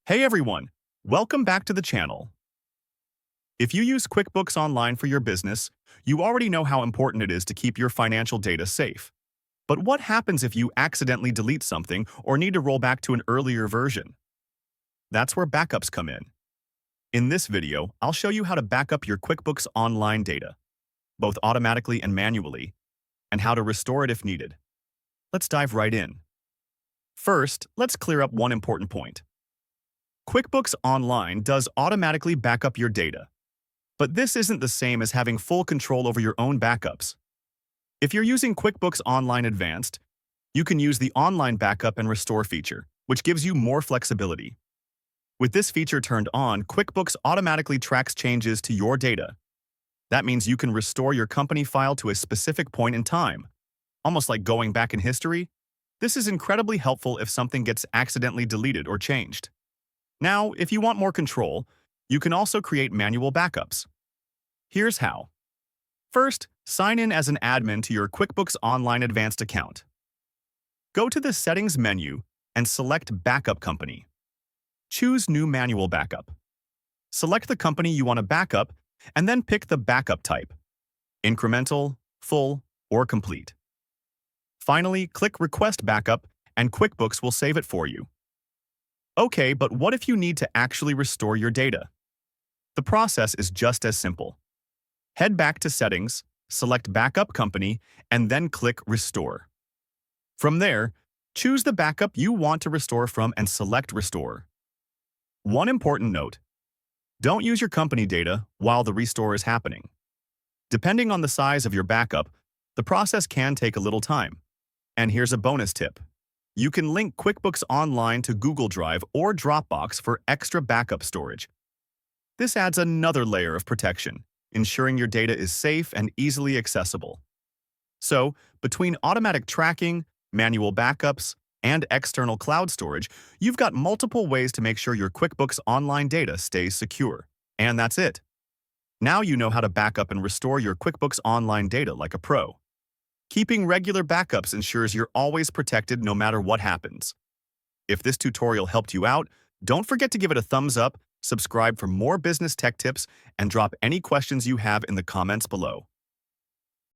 Hey everyone, welcome back to the channel. If you use QuickBooks Online for your business, you already know how important it is to keep your financial data safe. But what happens if you accidentally delete something or need to roll back to an earlier version? That's where backups come in. In this video, I'll show you how to back up your QuickBooks Online data, both automatically and manually, and how to restore it if needed. Let's dive right in. First, let's clear up one important point. QuickBooks Online does automatically back up your data, but this isn't the same as having full control over your own backups. If you're using QuickBooks Online Advanced, you can use the Online Backup and Restore feature, which gives you more flexibility. With this feature turned on, QuickBooks automatically tracks changes to your data. That means you can restore your company file to a specific point in time, almost like going back in history. This is incredibly helpful if something gets accidentally deleted or changed. Now, if you want more control, you can also create manual backups. Here's how. First, sign in as an admin to your QuickBooks Online Advanced account. Go to the Settings menu and select Backup Company. Choose New Manual Backup. Select the company you want to backup and then pick the backup type: incremental, full, or complete. Finally, click Request Backup and QuickBooks will save it for you. Okay, but what if you need to actually restore your data? The process is just as simple. Head back to Settings, select Backup Company, and then click Restore. From there, choose the backup you want to restore from and select Restore. One important note: don't use your company data while the restore is happening. Depending on the size of your backup, the process can take a little time. And here's a bonus tip. You can link QuickBooks Online to Google Drive or Dropbox for extra backup storage. This adds another layer of protection, ensuring your data is safe and easily accessible. So, between automatic tracking, manual backups, and external cloud storage, you've got multiple ways to make sure your QuickBooks Online data stays secure. And that's it. Now you know how to back up and restore your QuickBooks Online data like a pro. Keeping regular backups ensures you're always protected no matter what happens. If this tutorial helped you out, don't forget to give it a thumbs up, subscribe for more business tech tips, and drop any questions you have in the comments below.